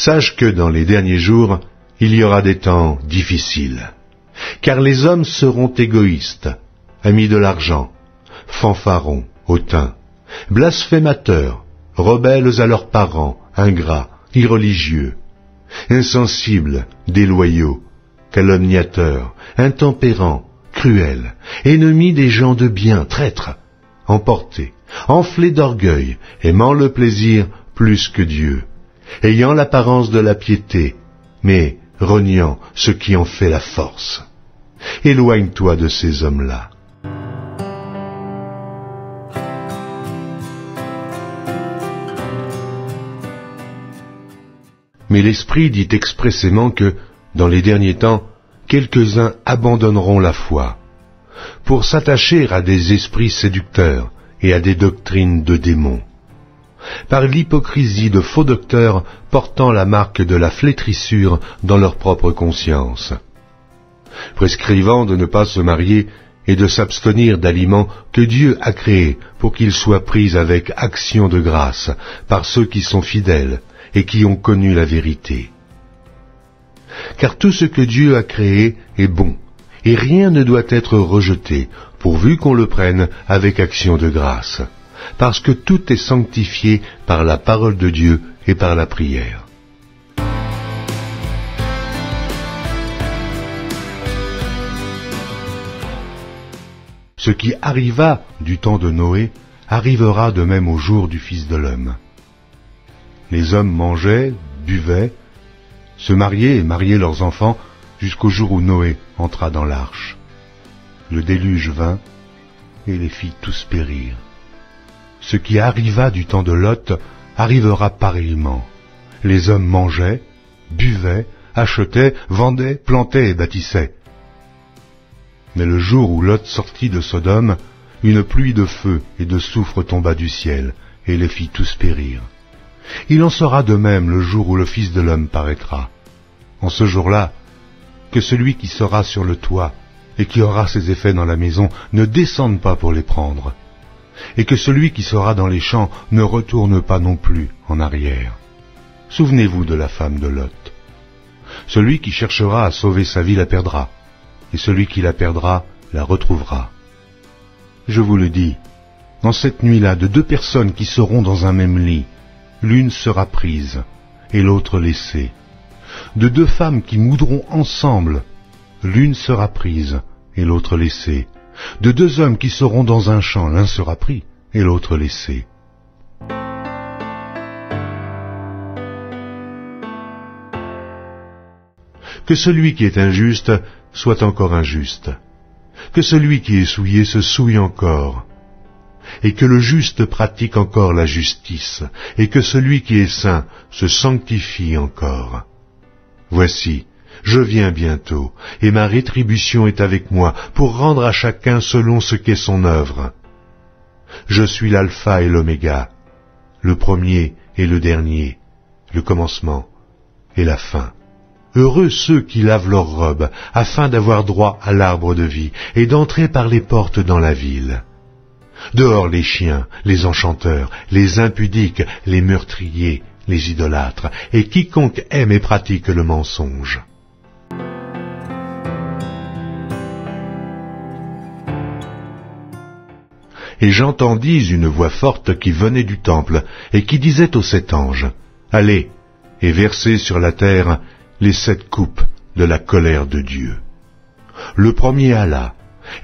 Sache que dans les derniers jours, il y aura des temps difficiles. Car les hommes seront égoïstes, amis de l'argent, fanfarons, hautains, blasphémateurs, rebelles à leurs parents, ingrats, irreligieux, insensibles, déloyaux, calomniateurs, intempérants, cruels, ennemis des gens de bien, traîtres, emportés, enflés d'orgueil, aimant le plaisir plus que Dieu, ayant l'apparence de la piété, mais reniant ce qui en fait la force. Éloigne-toi de ces hommes-là. Mais l'Esprit dit expressément que, dans les derniers temps, quelques-uns abandonneront la foi, pour s'attacher à des esprits séducteurs et à des doctrines de démons, par l'hypocrisie de faux docteurs portant la marque de la flétrissure dans leur propre conscience, prescrivant de ne pas se marier et de s'abstenir d'aliments que Dieu a créés pour qu'ils soient pris avec action de grâce par ceux qui sont fidèles et qui ont connu la vérité. Car tout ce que Dieu a créé est bon, et rien ne doit être rejeté, pourvu qu'on le prenne avec action de grâce, parce que tout est sanctifié par la parole de Dieu et par la prière. Ce qui arriva du temps de Noé arrivera de même au jour du Fils de l'homme. Les hommes mangeaient, buvaient, se mariaient et mariaient leurs enfants jusqu'au jour où Noé entra dans l'arche. Le déluge vint et les fit tous périr. Ce qui arriva du temps de Lot arrivera pareillement. Les hommes mangeaient, buvaient, achetaient, vendaient, plantaient et bâtissaient. Mais le jour où Lot sortit de Sodome, une pluie de feu et de soufre tomba du ciel et les fit tous périr. Il en sera de même le jour où le Fils de l'homme paraîtra. En ce jour-là, que celui qui sera sur le toit et qui aura ses effets dans la maison ne descende pas pour les prendre, et que celui qui sera dans les champs ne retourne pas non plus en arrière. Souvenez-vous de la femme de Lot. Celui qui cherchera à sauver sa vie la perdra, et celui qui la perdra la retrouvera. Je vous le dis, dans cette nuit-là, de deux personnes qui seront dans un même lit, l'une sera prise et l'autre laissée. De deux femmes qui moudront ensemble, l'une sera prise et l'autre laissée. De deux hommes qui seront dans un champ, l'un sera pris et l'autre laissé. Que celui qui est injuste soit encore injuste. Que celui qui est souillé se souille encore. Et que le juste pratique encore la justice, et que celui qui est saint se sanctifie encore. Voici, je viens bientôt, et ma rétribution est avec moi, pour rendre à chacun selon ce qu'est son œuvre. Je suis l'alpha et l'oméga, le premier et le dernier, le commencement et la fin. Heureux ceux qui lavent leurs robes, afin d'avoir droit à l'arbre de vie, et d'entrer par les portes dans la ville. Dehors les chiens, les enchanteurs, les impudiques, les meurtriers, les idolâtres, et quiconque aime et pratique le mensonge. Et j'entendis une voix forte qui venait du temple, et qui disait aux 7 anges, « Allez, et versez sur la terre les 7 coupes de la colère de Dieu. » Le premier alla,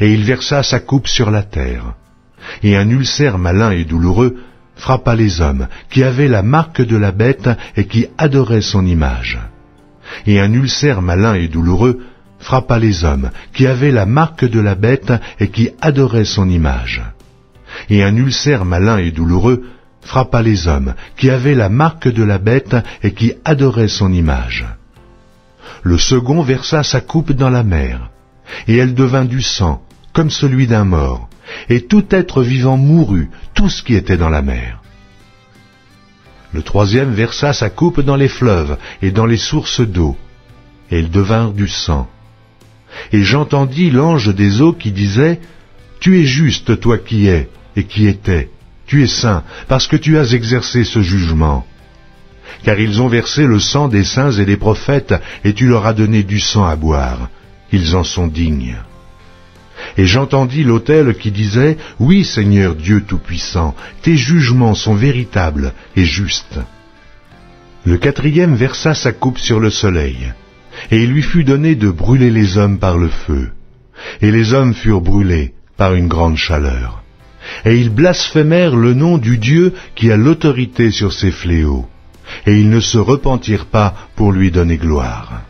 et il versa sa coupe sur la terre. Et un ulcère malin et douloureux frappa les hommes qui avaient la marque de la bête et qui adoraient son image. Et un ulcère malin et douloureux frappa les hommes qui avaient la marque de la bête et qui adoraient son image. Et un ulcère malin et douloureux frappa les hommes qui avaient la marque de la bête et qui adoraient son image. Le second versa sa coupe dans la mer, et elle devint du sang, comme celui d'un mort, et tout être vivant mourut, tout ce qui était dans la mer. Le troisième versa sa coupe dans les fleuves et dans les sources d'eau, et ils devinrent du sang. Et j'entendis l'ange des eaux qui disait, « Tu es juste, toi qui es, et qui étais, tu es saint, parce que tu as exercé ce jugement. car ils ont versé le sang des saints et des prophètes, et tu leur as donné du sang à boire. Ils en sont dignes. Et j'entendis l'autel qui disait, oui, Seigneur Dieu Tout-Puissant, tes jugements sont véritables et justes. Le quatrième versa sa coupe sur le soleil, et il lui fut donné de brûler les hommes par le feu. Et les hommes furent brûlés par une grande chaleur. Et ils blasphémèrent le nom du Dieu qui a l'autorité sur ces fléaux. Et ils ne se repentirent pas pour lui donner gloire.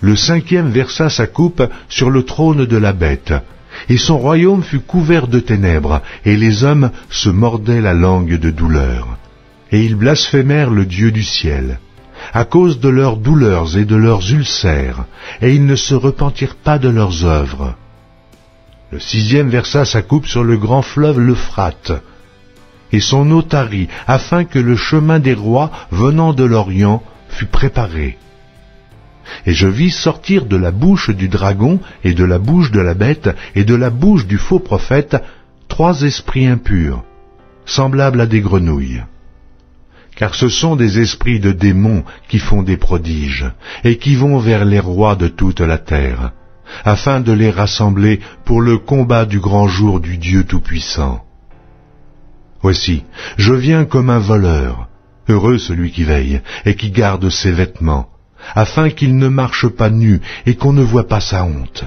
Le cinquième versa sa coupe sur le trône de la bête, et son royaume fut couvert de ténèbres, et les hommes se mordaient la langue de douleur. Et ils blasphémèrent le Dieu du ciel, à cause de leurs douleurs et de leurs ulcères, et ils ne se repentirent pas de leurs œuvres. Le sixième versa sa coupe sur le grand fleuve l'Euphrate, et son eau tarit, afin que le chemin des rois venant de l'Orient fût préparé. Et je vis sortir de la bouche du dragon, et de la bouche de la bête, et de la bouche du faux prophète, 3 esprits impurs, semblables à des grenouilles. Car ce sont des esprits de démons qui font des prodiges, et qui vont vers les rois de toute la terre, afin de les rassembler pour le combat du grand jour du Dieu Tout-Puissant. Voici, je viens comme un voleur. Heureux celui qui veille, et qui garde ses vêtements, afin qu'il ne marche pas nu, et qu'on ne voit pas sa honte.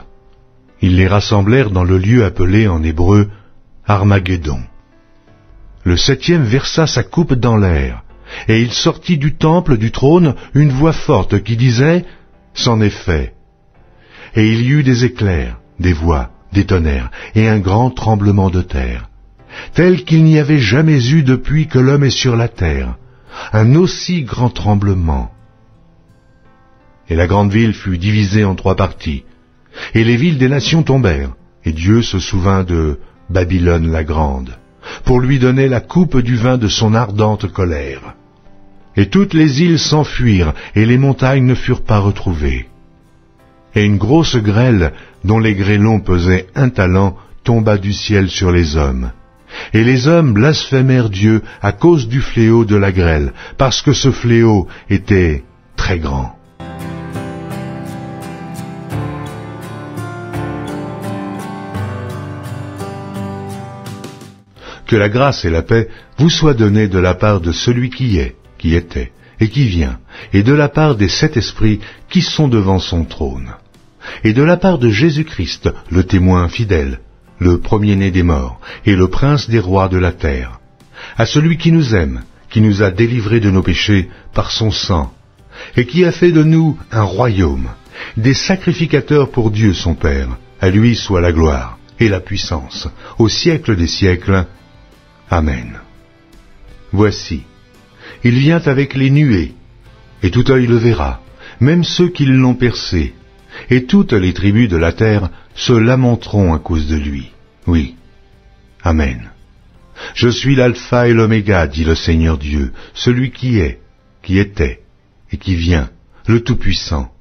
Ils les rassemblèrent dans le lieu appelé en hébreu Armageddon. Le septième versa sa coupe dans l'air, et il sortit du temple du trône une voix forte qui disait « C'en est fait ». Et il y eut des éclairs, des voix, des tonnerres, et un grand tremblement de terre, tel qu'il n'y avait jamais eu depuis que l'homme est sur la terre, un aussi grand tremblement. Et la grande ville fut divisée en 3 parties, et les villes des nations tombèrent, et Dieu se souvint de Babylone la grande, pour lui donner la coupe du vin de son ardente colère. Et toutes les îles s'enfuirent, et les montagnes ne furent pas retrouvées. Et une grosse grêle, dont les grêlons pesaient 1 talent, tomba du ciel sur les hommes. Et les hommes blasphémèrent Dieu à cause du fléau de la grêle, parce que ce fléau était très grand. Que la grâce et la paix vous soient données de la part de celui qui est, qui était et qui vient, et de la part des 7 esprits qui sont devant son trône, et de la part de Jésus-Christ, le témoin fidèle, le premier-né des morts, et le prince des rois de la terre, à celui qui nous aime, qui nous a délivrés de nos péchés par son sang, et qui a fait de nous un royaume, des sacrificateurs pour Dieu son Père. À lui soit la gloire et la puissance, au siècle des siècles. Amen. Voici, il vient avec les nuées, et tout œil le verra, même ceux qui l'ont percé, et toutes les tribus de la terre se lamenteront à cause de lui. Oui. Amen. Je suis l'alpha et l'oméga, dit le Seigneur Dieu, celui qui est, qui était, et qui vient, le Tout-Puissant.